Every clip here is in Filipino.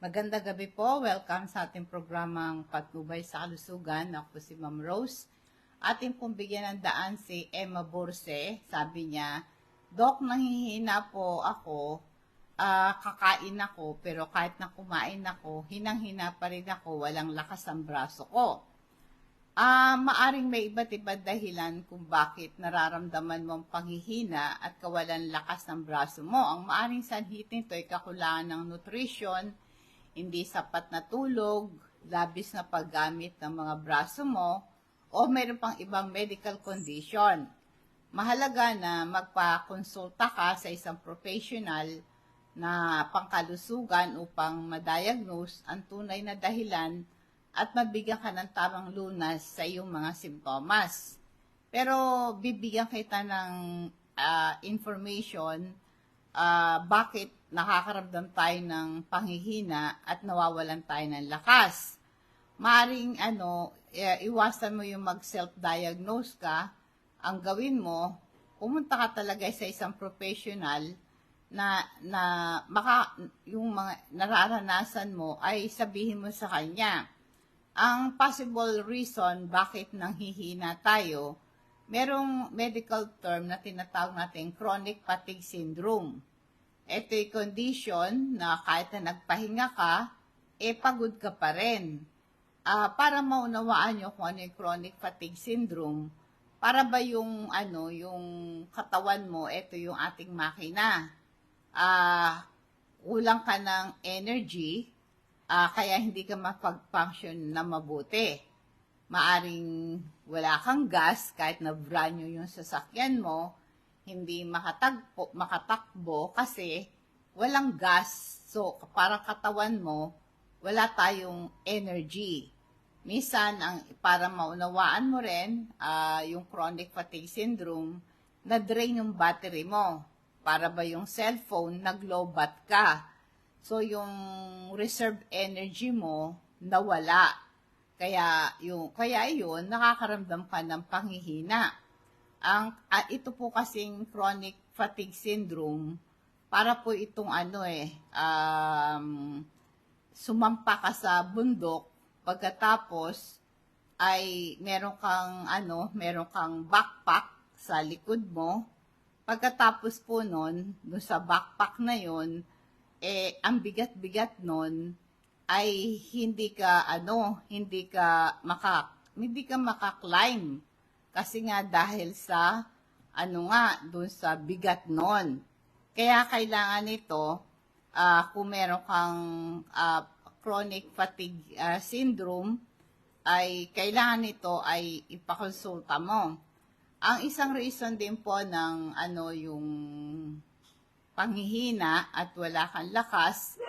Magandang gabi po. Welcome sa ating programang Patnubay sa Kalusugan. Ako si Ma'am Rose. Ating pong bigyan ng daan si Emma Borse. Sabi niya, Dok, nanghihina po ako. Kakain ako, pero kahit na kumain ako, hinang-hina pa rin ako, walang lakas ang braso ko. Maaring may iba't iba't dahilan kung bakit nararamdaman mong panghihina at kawalan lakas ng braso mo. Ang maaring sanhi nito ay kakulangan ng nutrition, hindi sapat na tulog, labis na paggamit ng mga braso mo, o mayroon pang ibang medical condition. Mahalaga na magpakonsulta ka sa isang professional na pangkalusugan upang ma-diagnose ang tunay na dahilan at mabigyan ka ng tamang lunas sa iyong mga simptomas. Pero bibigyan kita ng information bakit nakakaramdam tayo ng panghihina at nawawalan tayo ng lakas. Maaring iwasan mo yung mag-self-diagnose ka. Ang gawin mo, pumunta ka talaga sa isang professional na yung mga nararanasan mo ay sabihin mo sa kanya. Ang possible reason bakit nanghihina tayo, merong medical term na tinatawag natin chronic fatigue syndrome. Ito'y condition na kahit na nagpahinga ka, pagod ka pa rin. Para maunawaan nyo kung ano yung chronic fatigue syndrome, para ba yung katawan mo, ito yung ating makina. Kulang ka ng energy, kaya hindi ka mapag-function na mabuti. Maaring wala kang gas, kahit na brand new yung sasakyan mo, hindi makatakbo kasi walang gas. So, parang katawan mo, wala tayong energy. Minsan, para maunawaan mo rin, yung chronic fatigue syndrome, na-drain yung battery mo. Para ba yung cellphone, nag-low-bat ka. So, yung reserve energy mo, nawala. Kaya yun, nakakaramdam ka ng panghihina. Ito po kasing chronic fatigue syndrome, para po itong sumampa ka sa bundok, pagkatapos ay meron kang backpack sa likod mo. Pagkatapos po nun, dun sa backpack na yun, ang bigat-bigat nun ay hindi ka maka-climb. Kasi nga dahil sa dun sa bigat nun. Kaya kailangan ito, kung meron kang chronic fatigue syndrome, ay kailangan ito ay ipakonsulta mo. Ang isang reason din po ng yung panghihina at wala kang lakas,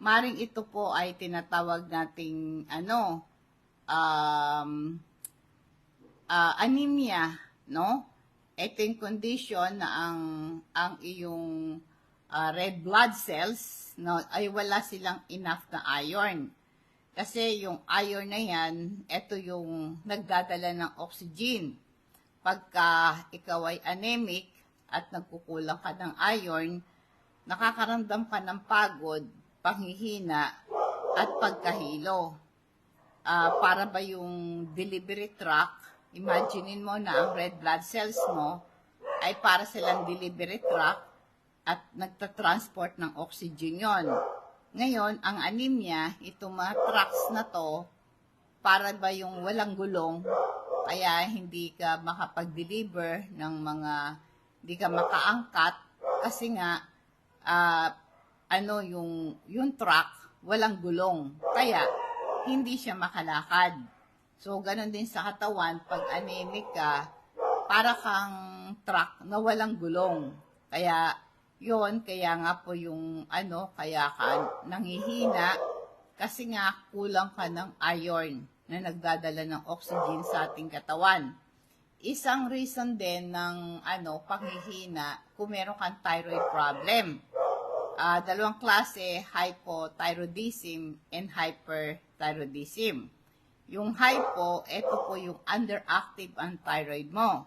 maring ito po ay tinatawag nating anemia, no? Ito yung condition na ang iyong red blood cells, no, ay wala silang enough na iron. Kasi yung iron na yan, ito yung nagdadala ng oxygen. Pagka ikaw ay anemic at nagkukulang ka ng iron, nakakaramdam ka ng pagod, panghihina, at pagkahilo. Para ba yung delivery truck, imaginein mo na ang red blood cells mo ay para silang delivery truck at nagtatransport ng oxygen yon. Ngayon, ang anemia, itong mga trucks na to, para ba yung walang gulong, kaya hindi ka makapag-deliver ng hindi ka makaangkat, kasi nga, yung truck, walang gulong. Kaya, hindi siya makalakad. So, ganun din sa katawan, pag anemic ka, para kang truck na walang gulong. Kaya nga po yung kaya ka nanghihina, kasi nga kulang ka ng iron na nagdadala ng oxygen sa ating katawan. Isang reason din ng panghihina, kung meron kang thyroid problem. Dalawang klase, hypothyroidism and hyperthyroidism. Yung hypo, ito po yung underactive ang thyroid mo.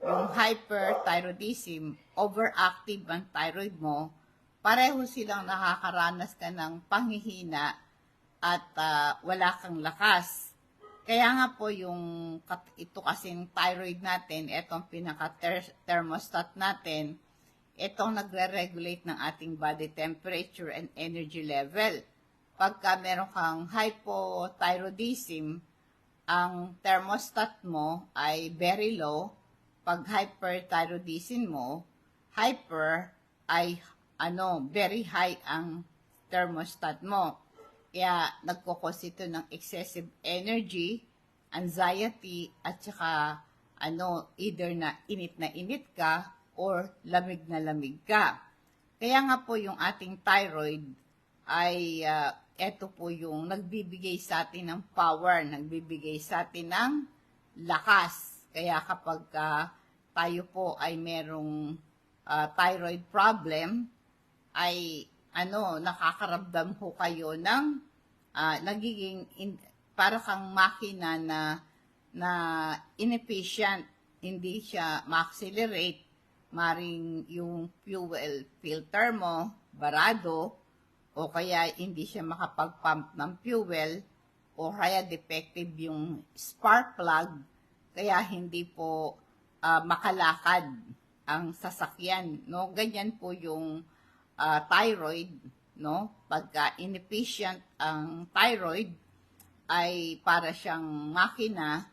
Yung hyperthyroidism, overactive ang thyroid mo, pareho silang nakakaranas ka ng panghihina at wala kang lakas. Kaya nga po ito kasing thyroid natin, itong pinaka-thermostat natin, itong nagre-regulate ng ating body temperature and energy level. Pagka meron kang hypothyroidism, ang thermostat mo ay very low. Pag hyperthyroidism mo, hyper ay very high ang thermostat mo. Kaya nagkukos ito ng excessive energy, anxiety, at saka either na init ka or lamig na lamig ka. Kaya nga po yung ating thyroid ay ito po yung nagbibigay sa atin ng power, nagbibigay sa atin ng lakas. Kaya kapag tayo po ay merong thyroid problem, ay nakakaramdam ho kayo ng nagiging para kang makina na inefficient, hindi siya ma-accelerate, maring yung fuel filter mo barado, o kaya hindi siya makapag-pump ng fuel, o kaya defective yung spark plug, kaya hindi po makalakad ang sasakyan, no? Ganyan po yung thyroid, no? Pagka inefficient ang thyroid, ay para siyang makina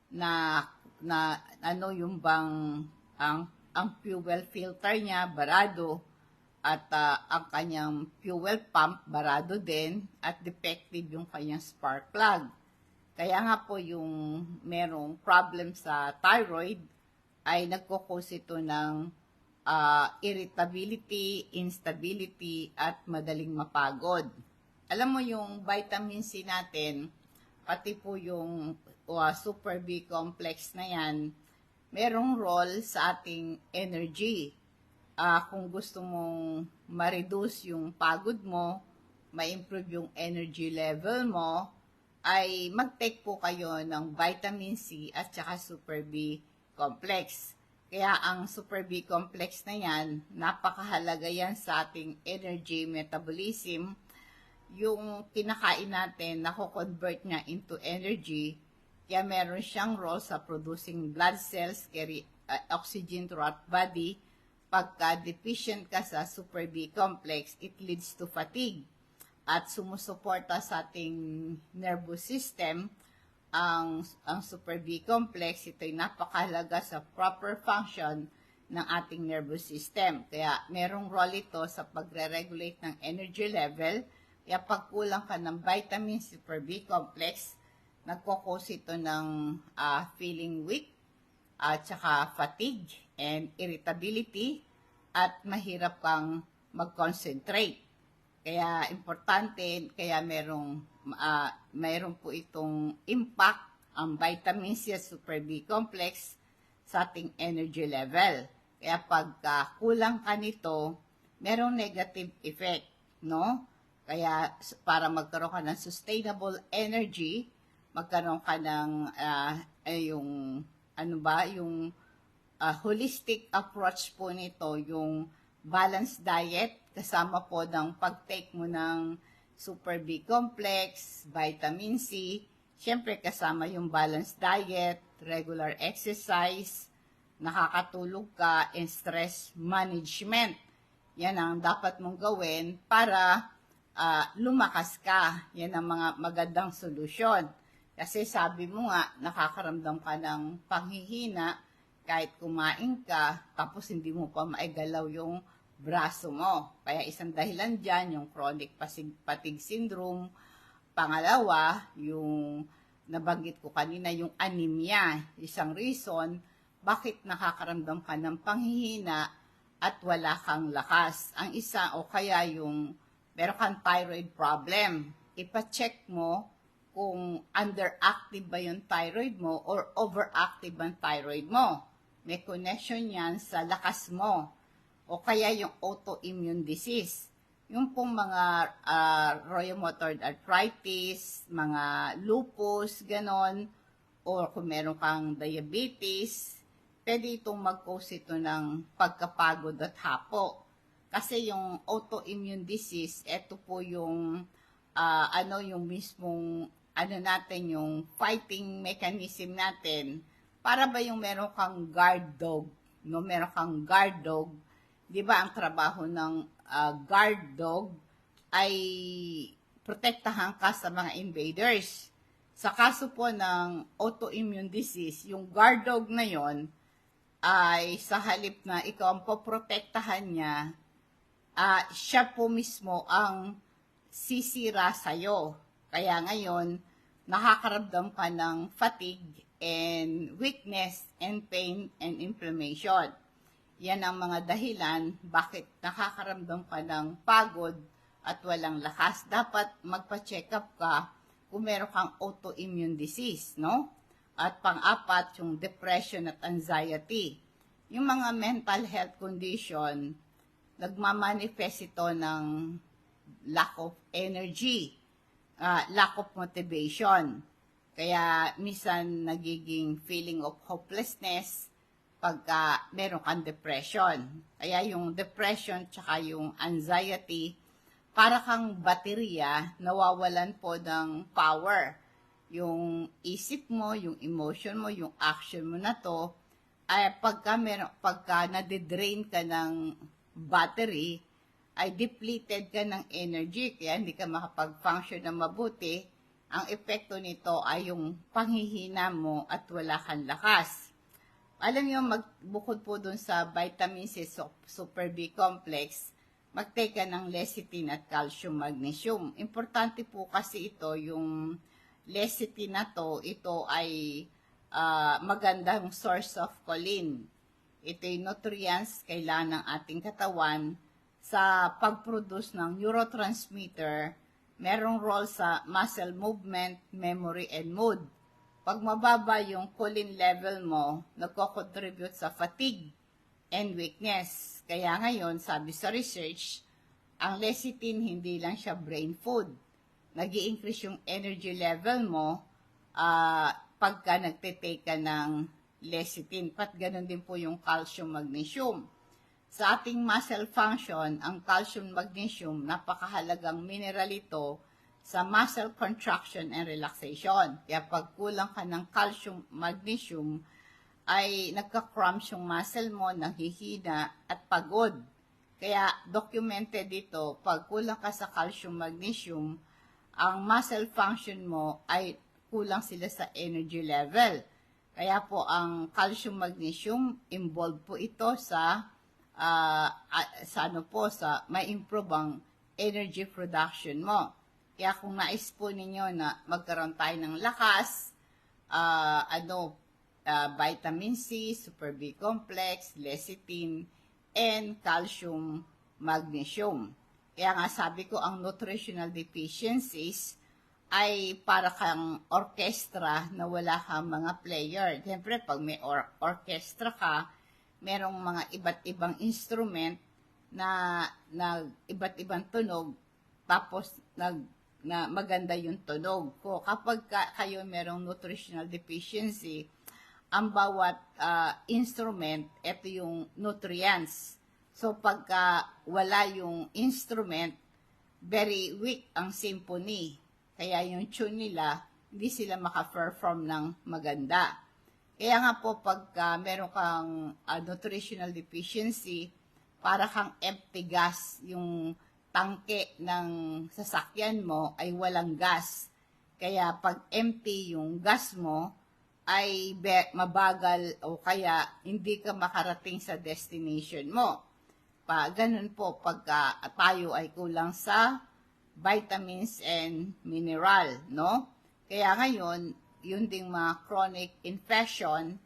na yung bang ang fuel filter niya barado, at ang kanyang fuel pump barado din, at defective yung kanyang spark plug. Kaya nga po yung merong problem sa thyroid ay nagkukos ito ng irritability, instability, at madaling mapagod. Alam mo yung vitamin C natin, pati po yung Super B complex na yan, merong role sa ating energy. Kung gusto mong ma-reduce yung pagod mo, ma-improve yung energy level mo, ay mag-take po kayo ng vitamin C at saka Super B complex. Kaya ang Super B complex na yan, napakahalaga yan sa ating energy metabolism. Yung kinakain natin, nako-convert niya into energy, kaya meron siyang role sa producing blood cells, carry oxygen throughout body. Pagka deficient ka sa Super B complex, it leads to fatigue at sumusuporta sa ating nervous system. Ang Super B complex, ito ay napakahalaga sa proper function ng ating nervous system. Kaya merong role ito sa pagre-regulate ng energy level. Kaya pag kulang ka ng vitamin Super B complex, nagkukos ito ng feeling weak, at saka fatigue and irritability, at mahirap kang mag-concentrate. Kaya importante, kaya mayroon po itong impact ang vitamin C at Super B complex sa ating energy level. Kaya pag kulang ka nito, merong negative effect, no? Kaya para magkaroon ka ng sustainable energy, magkaroon ka ng yung holistic approach po nito, yung balanced diet, kasama po ng pag-take mo ng Super B complex, vitamin C, syempre kasama yung balanced diet, regular exercise, nakakatulog ka, and stress management. Yan ang dapat mong gawin para lumakas ka. Yan ang mga magandang solusyon. Kasi sabi mo nga, nakakaramdam ka ng panghihina kahit kumain ka, tapos hindi mo pa maigalaw yung braso mo. Kaya isang dahilan dyan, yung chronic fatigue syndrome. Pangalawa, yung nabanggit ko kanina, yung anemia. Isang reason, bakit nakakaramdam ka ng panghihina at wala kang lakas. Ang isa, o kaya yung meron kang thyroid problem. Ipa-check mo kung underactive ba yung thyroid mo or overactive ang thyroid mo. May connection yan sa lakas mo. O kaya yung autoimmune disease. Yung pong mga rheumatoid arthritis, mga lupus, ganon, o kung meron kang diabetes, pwede itong mag-cause ito ng pagkapagod at hapo. Kasi yung autoimmune disease, ito po yung yung mismong natin, yung fighting mechanism natin. Para ba yung meron kang guard dog, no? Meron kang guard dog, 'di ba? Ang trabaho ng guard dog ay protektahan ka sa mga invaders. Sa kaso po ng autoimmune disease, yung guard dog na yon ay sa halip na ikaw ang poprotektahan niya, siya po mismo ang sisira sa'yo. Kaya ngayon, nakakaramdam ka ng fatigue and weakness and pain and inflammation. Yan ang mga dahilan bakit nakakaramdam ka ng pagod at walang lakas. Dapat magpa-check up ka kung meron kang autoimmune disease, no? At pang-apat, yung depression at anxiety. Yung mga mental health condition, nagmamanifest ito ng lack of energy, lack of motivation. Kaya minsan nagiging feeling of hopelessness pagka meron kang depression. Kaya yung depression tsaka yung anxiety, para kang baterya, nawawalan po ng power. Yung isip mo, yung emotion mo, yung action mo na to, ay pagka nadidrain ka ng battery, ay depleted ka ng energy, kaya hindi ka makapag-function na mabuti. Ang epekto nito ay yung panghihina mo at wala kang lakas. Alam niyo, bukod po dun sa vitamin C, Super B complex, mag-take ka ng lecithin at calcium magnesium. Importante po kasi ito, yung lecithin na to, ito ay magandang source of choline. Ito yung nutrients kailangan ng ating katawan sa pag-produce ng neurotransmitter, merong role sa muscle movement, memory, and mood. Pag mababa yung choline level mo, nagko-contribute sa fatigue and weakness. Kaya ngayon, sabi sa research, ang lecithin hindi lang siya brain food. Nag-i-increase yung energy level mo pagka nagtitake ka ng lecithin. Pat ganun din po yung calcium magnesium. Sa ating muscle function, ang calcium magnesium, napakahalagang mineral ito sa muscle contraction and relaxation. Kaya pag kulang ka ng calcium magnesium, ay nagka-cramps yung muscle mo, nanghihina at pagod. Kaya documented dito, pag kulang ka sa calcium magnesium, ang muscle function mo ay kulang sila sa energy level. Kaya po ang calcium magnesium, involved po ito sa may improve ang energy production mo. Kaya kung nais po ninyo na magkaroon tayo ng lakas, vitamin C, Super B complex, lecithin, and calcium magnesium. Kaya nga sabi ko, ang nutritional deficiencies ay para kang orchestra na wala kang mga player. Siyempre, pag may orchestra ka, merong mga iba't ibang instrument na iba't ibang tunog, tapos na maganda yung tunog. Kapag kayo merong nutritional deficiency, ang bawat instrument, ito yung nutrients. So, pagka wala yung instrument, very weak ang symphony. Kaya yung tune nila, hindi sila maka-perform ng maganda. Kaya nga po, pagka meron kang nutritional deficiency, para kang empty gas, yung tangke ng sasakyan mo ay walang gas. Kaya pag empty yung gas mo, ay mabagal o kaya hindi ka makarating sa destination mo. Ganun po pagka tayo ay kulang sa vitamins and mineral, no? Kaya ngayon, yun ding mga chronic infection,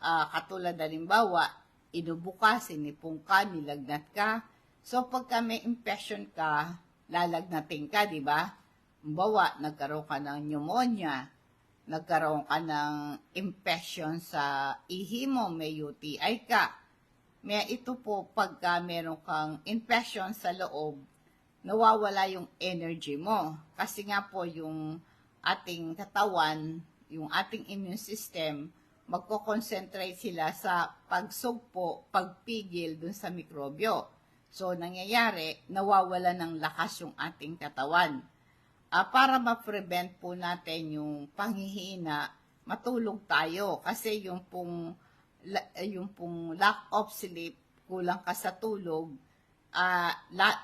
katulad halimbawa, inubo ka, sinipong ka, nilagnat ka. So, pagka may infection ka, lalagnating ka, di ba? Halimbawa, nagkaroon ka ng pneumonia, nagkaroon ka ng infection sa ihi mo, may UTI ka. Ito po, pagka meron kang infection sa loob, nawawala yung energy mo. Kasi nga po, yung ating katawan, yung ating immune system, magko-concentrate sila sa pagsugpo, pagpigil dun sa mikrobyo. So, nangyayari, nawawala ng lakas yung ating katawan. Para ma-prevent po natin yung panghihina, matulog tayo. Kasi yung pong lack of sleep, kulang ka sa tulog,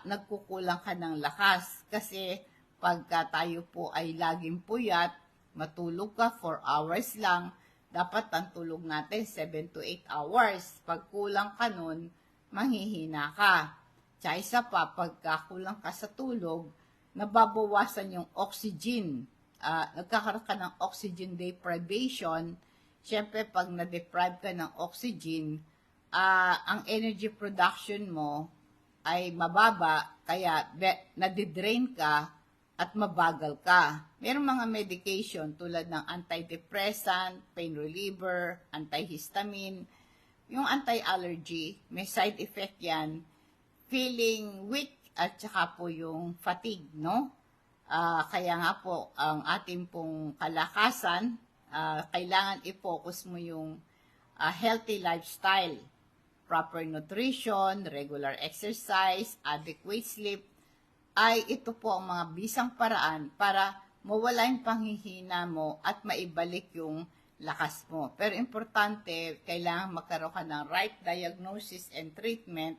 nagkukulang ka ng lakas. Kasi pagka tayo po ay laging puyat, matulog ka 4 hours lang, dapat ang tulog natin 7 to 8 hours. Pag kulang ka nun, manghihina ka. Tsaka isa pa, pagka kulang ka sa tulog, nababawasan yung oxygen. Nagkakaroon ka ng oxygen deprivation. Siyempre, pag na-deprive ka ng oxygen, ang energy production mo ay mababa, kaya nadidrain ka at mabagal ka. Merong mga medication tulad ng antidepressant, pain reliever, antihistamine, yung anti-allergy, may side effect yan, feeling weak at saka po yung fatigue, no? Kaya nga po, ang ating pong kalakasan, kailangan i-focus mo yung healthy lifestyle, proper nutrition, regular exercise, adequate sleep, ay ito po ang mga bisang paraan para mawala yung panghihina mo at maibalik yung lakas mo. Pero importante, kailangan magkaroon ka ng right diagnosis and treatment,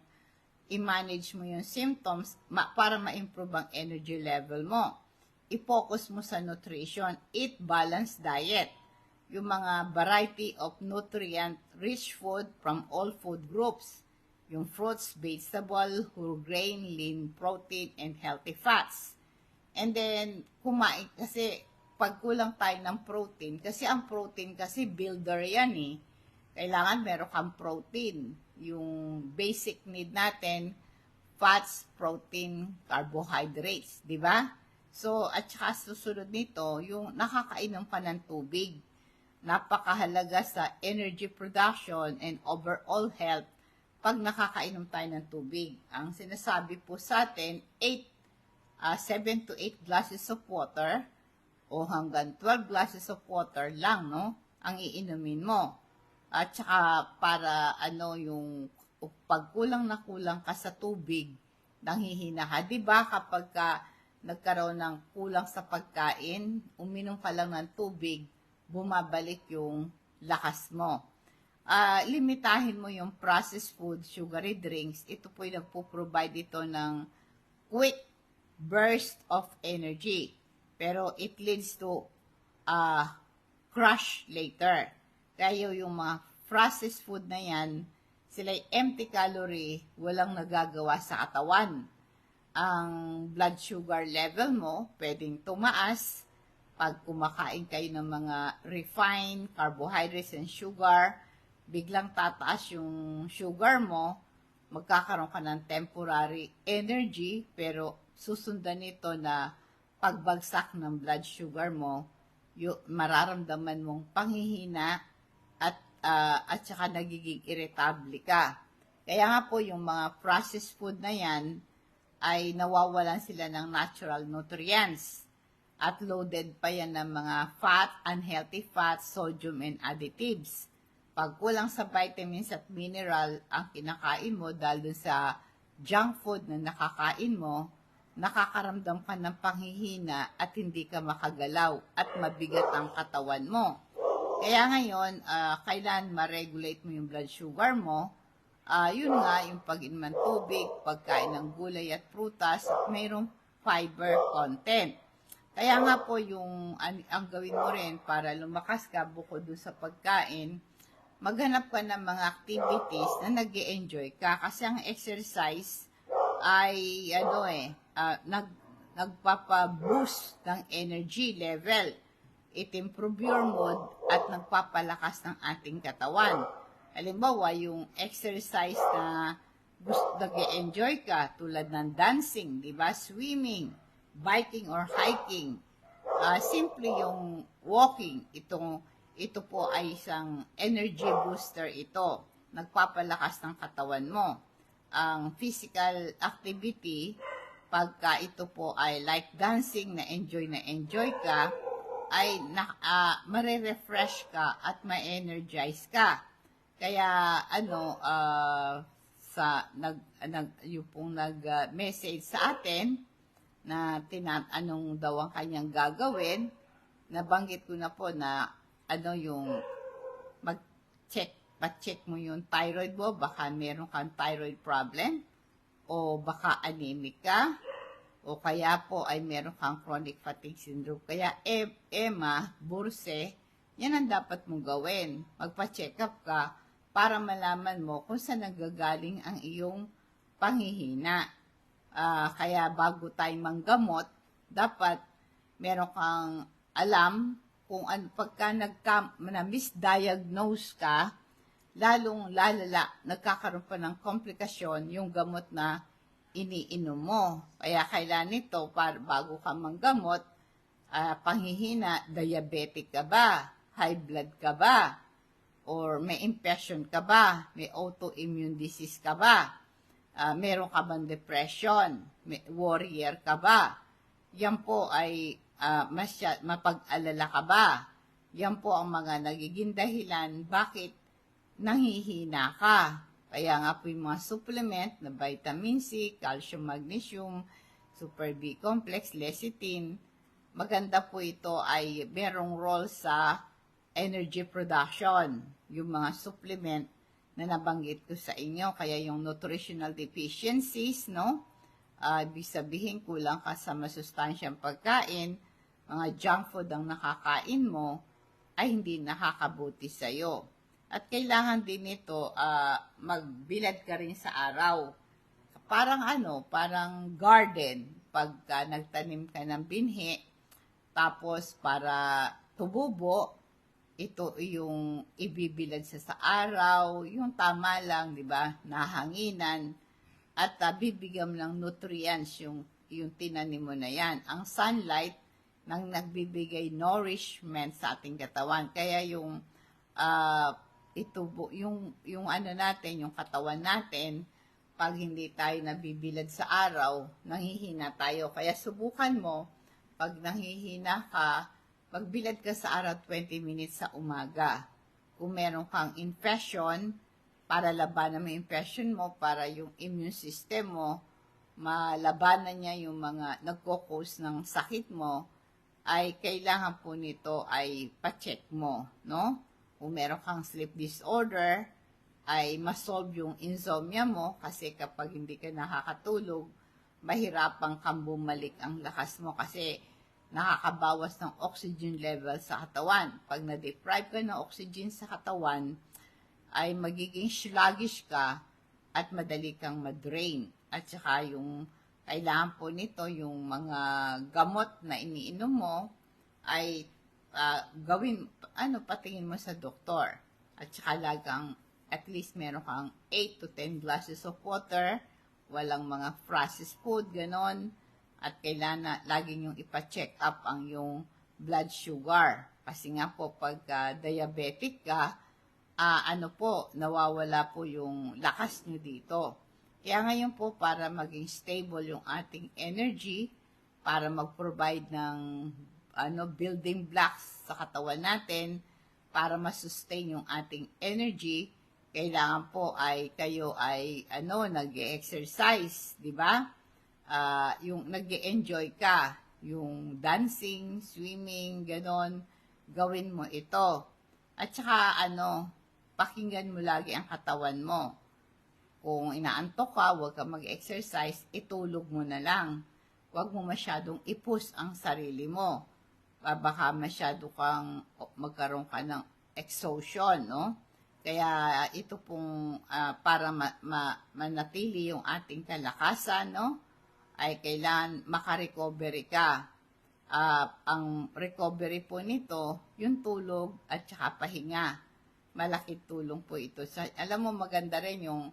i-manage mo yung symptoms para ma-improve ang energy level mo. I-focus mo sa nutrition, eat balanced diet, yung mga variety of nutrient-rich food from all food groups, yung fruits, vegetable, whole grain, lean protein, and healthy fats. And then, kumain kasi pag kulang tayo ng protein, kasi ang protein kasi builder yan eh. Kailangan meron kang protein. Yung basic need natin, fats, protein, carbohydrates, di ba? So, at saka susunod nito, yung nakakainom ka ng tubig. Napakahalaga sa energy production and overall health pag nakakainom tayo ng tubig. Ang sinasabi po sa atin, 7 to 8 glasses of water o hanggang 12 glasses of water lang, no? Ang iinumin mo. At saka para yung pagkulang na kulang ka sa tubig, nanghihina ka. Diba kapag nagkaroon ng kulang sa pagkain, uminom ka lang ng tubig, bumabalik yung lakas mo. Limitahin mo yung processed food, sugary drinks. Ito po yung nagpo-provide ito ng quick burst of energy. Pero it leads to crash later. Kaya yung mga processed food na yan, sila empty calorie, walang nagagawa sa katawan. Ang blood sugar level mo pwedeng tumaas pag kumakain kayo ng mga refined carbohydrates and sugar, biglang tataas yung sugar mo, magkakaroon ka ng temporary energy, pero susundan nito na pagbagsak ng blood sugar mo, mararamdaman mong panghihina at saka nagiging irritable ka. Kaya nga po yung mga processed food na yan ay nawawalan sila ng natural nutrients at loaded pa yan ng mga fat, unhealthy fats, sodium, and additives. Pag kulang sa vitamins at mineral ang kinakain mo dahil dun sa junk food na nakakain mo, nakakaramdam ka ng panghihina at hindi ka makagalaw at mabigat ang katawan mo. Kaya ngayon, kailan ma-regulate mo yung blood sugar mo, yun nga, yung pag-inom ng tubig, pagkain ng gulay at prutas, at mayroong fiber content. Kaya nga po yung ang gawin mo rin para lumakas ka bukod dun sa pagkain, maghanap ka ng mga activities na nag-e-enjoy ka. Kasi ang exercise ay nagpapa-boost ng energy level. It improve your mood at nagpapalakas ng ating katawan. Halimbawa, yung exercise na nag-e-enjoy ka tulad ng dancing, di ba? Swimming, biking or hiking. Simple yung walking. Ito po ay isang energy booster ito. Nagpapalakas ng katawan mo. Ang physical activity, pagka ito po ay like dancing na enjoy ka, ay mare-refresh ka at ma-energize ka. Kaya yung pong nag-message sa atin na tinatanong daw ang kanyang gagawin. Nabanggit ko na po na yung pa-check mo yung thyroid mo, baka meron kang thyroid problem, o baka anemic ka, o kaya po ay meron kang chronic fatigue syndrome. Kaya Emma Burse, yan ang dapat mong gawin. Magpa-check up ka para malaman mo kung saan nanggagaling ang iyong panghihina. Kaya bago tayo manggamot, dapat meron kang alam kung pagka na-misdiagnose ka, lalong lalala, nagkakaroon pa ng komplikasyon yung gamot na iniinom mo. Kaya kailan nito, bago ka manggamot, panghihina, diabetic ka ba? High blood ka ba? Or may infection ka ba? May autoimmune disease ka ba? Meron ka bang depression? May warrior ka ba? Yan po ay mapag-alala ka ba? Yan po ang mga nagiging dahilan bakit nanghihina ka. Kaya nga po yung mga supplement na vitamin C, calcium, magnesium, super B complex, lecithin, maganda po ito ay merong role sa energy production. Yung mga supplement na nabanggit ko sa inyo, kaya yung nutritional deficiencies, no? Ibig sabihin kulang ka sa masustansyang pagkain, mga junk food ang nakakain mo, ay hindi nakakabuti sa'yo. At kailangan din ito, magbilad ka rin sa araw. Parang garden. Pagka nagtanim ka ng binhi, tapos para tububo, ito yung ibibilad sa araw, yung tama lang, di ba? Nahanginan. At bibigyan ng nutrients yung tinanim mo na yan. Ang sunlight nang nagbibigay nourishment sa ating katawan. Kaya yung yung katawan natin, pag hindi tayo nabibilad sa araw, nanghihina tayo. Kaya subukan mo, pag nanghihina ka, magbilad ka sa araw 20 minutes sa umaga. Kung meron kang infection, para labanan mo yung infection mo, para yung immune system mo, malabanan niya yung mga nagko-cause ng sakit mo, ay kailangan po nito ay pa-check mo, no? Kung meron kang sleep disorder, ay masolve yung insomnia mo kasi kapag hindi ka nakakatulog, mahirapan kang bumalik ang lakas mo kasi nakakabawas ng oxygen level sa katawan. Pag na-deprive ka ng oxygen sa katawan, ay magiging sluggish ka at madali kang ma-drain. At saka yung kailangan po nito, yung mga gamot na iniinom mo, ay patingin mo sa doktor. At saka lagang, at least meron kang 8 to 10 glasses of water, walang mga processed food, ganon. At kailangan lagi yung ipa-check up ang yung blood sugar. Kasi nga po, pagka diabetic ka, nawawala po yung lakas nyo dito. Kaya ngayon po, para maging stable yung ating energy, para mag-provide ng building blocks sa katawan natin, para masustain yung ating energy, kailangan po ay kayo ay nag-exercise, di ba? Yung nag-enjoy ka, yung dancing, swimming, ganon, gawin mo ito. At saka pakinggan mo lagi ang katawan mo. Kung inaantok ka, huwag ka mag-exercise, itulog mo na lang. Huwag mo masyadong i-push ang sarili mo. Baka masyado kang magkaroon ka ng exhaustion, no? Kaya ito pong para manatili yung ating kalakasan, no? Ay kailangan makarecovery ka. Ang recovery po nito, yung tulog at saka pahinga. Malaking tulong po ito. Alam mo, maganda rin yung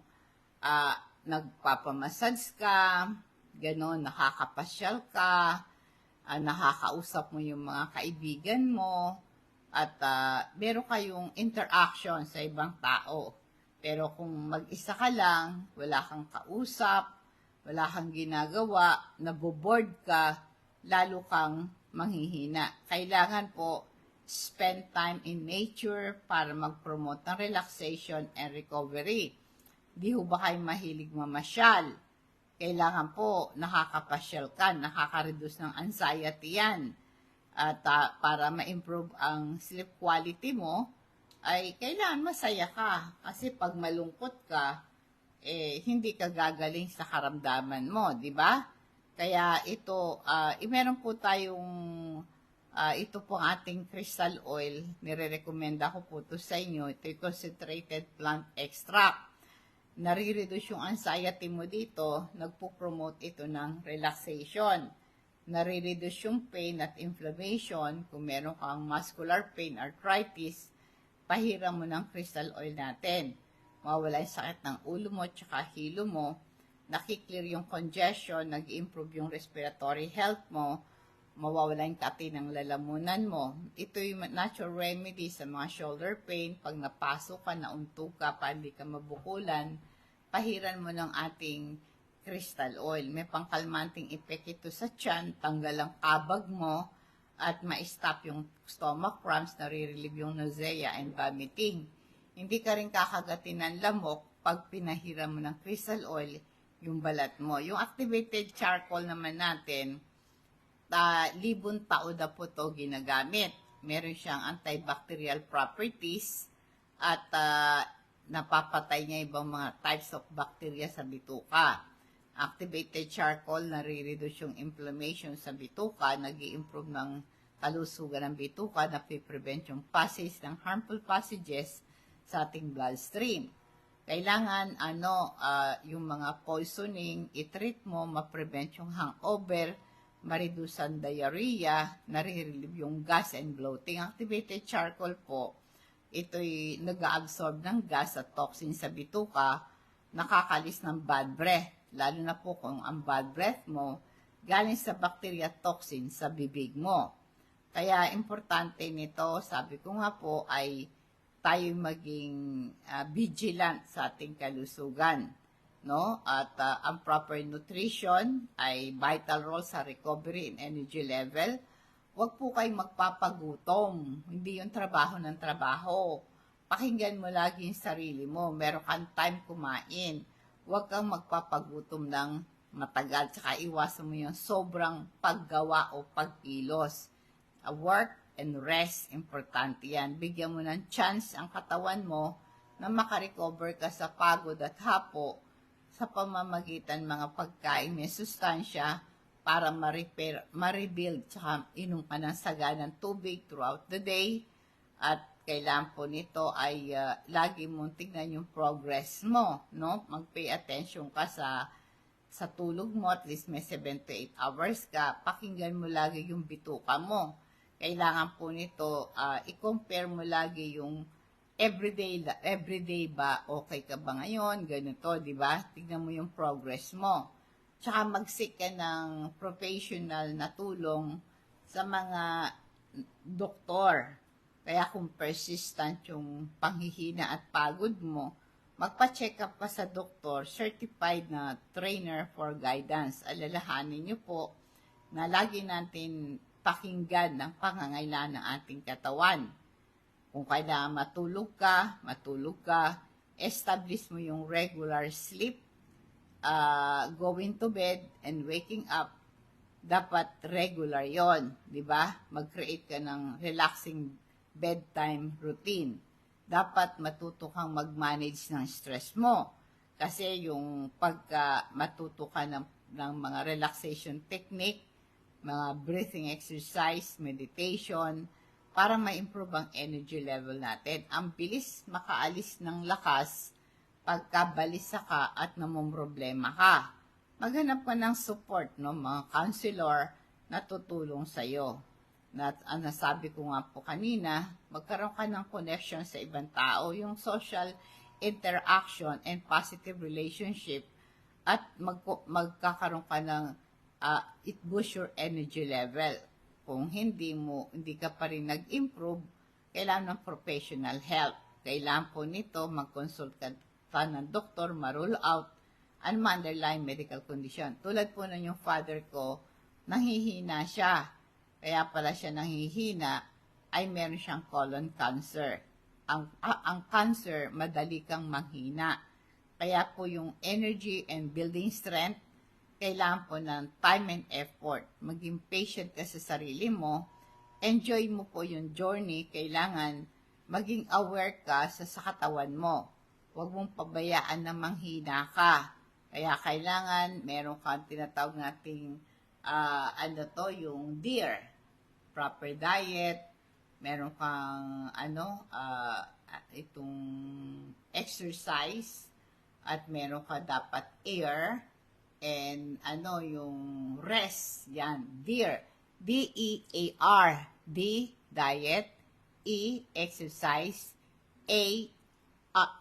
nagpapamassage ka, gano'n, nakakapasyal ka, nakakausap mo yung mga kaibigan mo, at meron kayong interaction sa ibang tao. Pero kung mag-isa ka lang, wala kang kausap, wala kang ginagawa, naboboard ka, lalo kang manghihina. Kailangan po, spend time in nature para mag-promote ng relaxation and recovery. Di ho ba kayo mahilig mamasyal? Kailangan po nakakapasyal ka, nakaka-reduce ng anxiety yan. At para ma-improve ang sleep quality mo, ay kailangan masaya ka. Kasi pag malungkot ka, hindi ka gagaling sa karamdaman mo, di ba? Kaya ito, meron po tayong, ito po ang ating crystal oil. Nire-recommenda ko po ito sa inyo. Ito yung concentrated plant extract. Nare-reduce yung anxiety mo dito. Nagpo-promote ito ng relaxation. Nare-reduce yung pain at inflammation. Kung meron kang muscular pain, arthritis, pahiram mo ng crystal oil natin. Mawala yung sakit ng ulo mo tsaka hilo mo. Nakiklear yung congestion, nag-improve yung respiratory health mo, mawawala yung kati ng lalamunan mo. Ito yung natural remedy sa mga shoulder pain. Pag napasok ka, naunto ka, pa hindi ka mabukulan, pahiran mo ng ating crystal oil. May pangkalmanting effect ito sa tiyan, tanggal ang kabag mo, at ma-stop yung stomach cramps, nare-relieve yung nausea and vomiting. Hindi ka rin kakagatin ng lamok pag pinahiram mo ng crystal oil yung balat mo. Yung activated charcoal naman natin, libon tao na po ito ginagamit. Meron siyang antibacterial properties at napapatay niya ibang mga types of bacteria sa bituka. Activated charcoal, nare-reduce yung inflammation sa bituka, nag-i-improve ng kalusugan ng bituka, napiprevent yung passage ng harmful passages sa ating bloodstream. Kailangan yung mga poisoning, i-treat mo, ma-prevent yung hangover, ma-reduce ang diarrhea, nare-relieve yung gas and bloating. Activated charcoal po, ito'y nag-absorb ng gas at toxin sa bituka, nakakalis ng bad breath, lalo na po kung ang bad breath mo galing sa bacteria toxin sa bibig mo. Kaya importante nito, sabi ko nga po, ay tayo maging vigilant sa ating kalusugan, no? At ang proper nutrition ay vital role sa recovery and energy level. Huwag po kayong magpapagutom. Hindi yung trabaho ng trabaho. Pakinggan mo lagi yung sarili mo. Meron kang time kumain. Huwag kang magpapagutom ng matagal. Tsaka iwasan mo yung sobrang paggawa o pagkilos. Work and rest, importante yan. Bigyan mo ng chance ang katawan mo na makarecover ka sa pagod at hapo sa pamamagitan mga pagkain may sustansya para ma-repair, ma-rebuild, tsaka inom ka ng saganang tubig throughout the day. At kailangan po nito ay lagi mong tignan yung progress mo, no? Mag-pay attention ka sa tulog mo, at least may 7 to 8 hours ka. Pakinggan mo lagi yung bituka mo. Kailangan po nito, i-compare mo lagi yung everyday ba, okay ka ba ngayon, ganito, di ba? Tignan mo yung progress mo. Tsaka mag-seek ka ng professional na tulong sa mga doktor. Kaya kung persistent yung panghihina at pagod mo, magpa-check up pa sa doktor, certified na trainer for guidance. Alalahanin niyo po na lagi natin pakinggan ng pangangailangan ng ating katawan. Kung kailangan matulog ka, establish mo yung regular sleep, going to bed and waking up, dapat regular yon, di ba? Mag-create ka ng relaxing bedtime routine. Dapat matuto kang mag-manage ng stress mo. Kasi yung pagka matuto ka ng mga relaxation technique, mga breathing exercise, meditation, para ma-improve ang energy level natin. Ang bilis makaalis ng lakas pagkabalisa ka at namumroblema ka. Maghanap ka ng support, no? Mga counselor na tutulong sa'yo. Nasabi ko nga po kanina, magkaroon ka ng connection sa ibang tao, yung social interaction and positive relationship, at magkakaroon ka ng it boosts your energy level. Kung hindi ka pa rin nag-improve, kailangan ng professional help. Kailangan po nito, mag-consult ka ng doktor, ma-rule out ang underlying medical condition. Tulad po ng yung father ko, nanghihina siya. Kaya pala siya nanghihina, ay meron siyang colon cancer. Ang cancer, madali kang manghina. Kaya po yung energy and building strength, kailangan po ng time and effort. Maging patient ka sa sarili mo. Enjoy mo po yung journey. Kailangan maging aware ka sa katawan mo. Huwag mong pabayaan na manghina ka. Kaya kailangan meron kang tinatawag nating yung DEAR, proper diet, meron kang itong exercise, at meron ka dapat air, and yung rest, yan, DEAR, D-E-A-R, D, diet, E, exercise, A,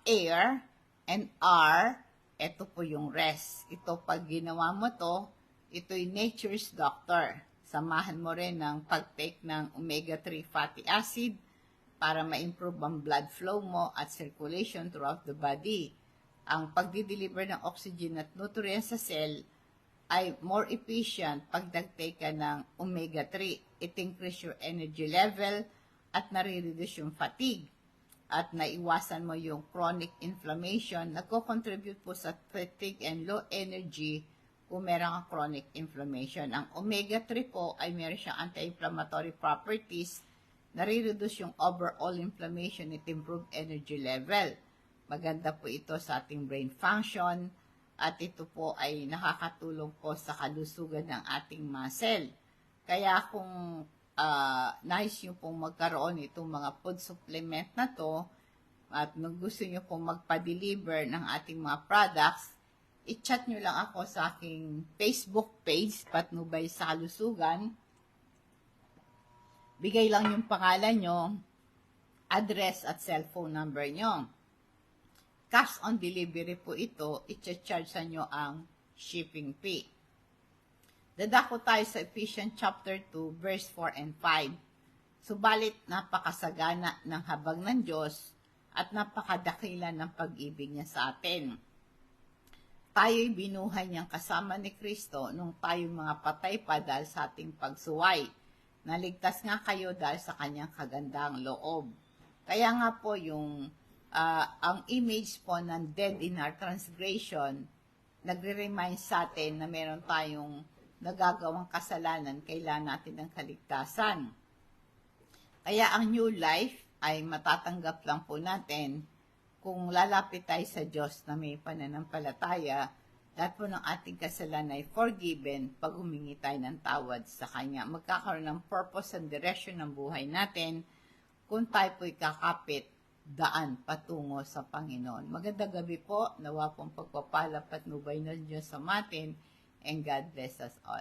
air, and R, ito po yung rest. Ito, pag ginawa mo to, ito'y nature's doctor. Samahan mo rin ng pag-take ng omega-3 fatty acid para ma-improve ang blood flow mo at circulation throughout the body. Ang pagdi-deliver ng oxygen at nutrients sa cell ay more efficient pag nag-take ka ng omega-3. It increase your energy level at nare-reduce yung fatigue at naiwasan mo yung chronic inflammation. Nagko-contribute po sa fatigue and low energy kung meron kang chronic inflammation. Ang omega-3 po ay meron siyang anti-inflammatory properties, nare-reduce yung overall inflammation, it improve energy level. Maganda po ito sa ating brain function, at ito po ay nakakatulong po sa kalusugan ng ating muscle. Kaya kung nais nyo pong magkaroon itong mga food supplement na to, at gusto nyo pong magpa-deliver ng ating mga products, i-chat nyo lang ako sa aking Facebook page, Patnubay sa Kalusugan. Bigay lang yung pangalan nyo, address at cellphone number nyo. Cash on delivery po ito, i-charge sa nyo ang shipping fee. Dadako tayo sa Ephesians chapter 2, verse 4 and 5. Subalit napakasagana ng habag ng Diyos at napakadakila ng pag-ibig niya sa atin. Tayo'y binuhay niyang kasama ni Kristo nung tayo'y mga patay pa dahil sa ating pagsuway. Naligtas nga kayo dahil sa kanyang kagandang loob. Kaya nga po ang image po ng dead in our transgression, nagre-remind sa atin na meron tayong nagagawang kasalanan, kailangan natin ng kaligtasan. Kaya ang new life ay matatanggap lang po natin kung lalapit tayo sa Diyos na may pananampalataya, lahat po ng ating kasalanan ay forgiven pag humingi tayo ng tawad sa Kanya. Magkakaroon ng purpose and direction ng buhay natin kung tayo po'y kakapit daan patungo sa Panginoon. Magandang gabi po, nawa pong pagpapala patnubay ng Diyos sa atin, and God bless us all.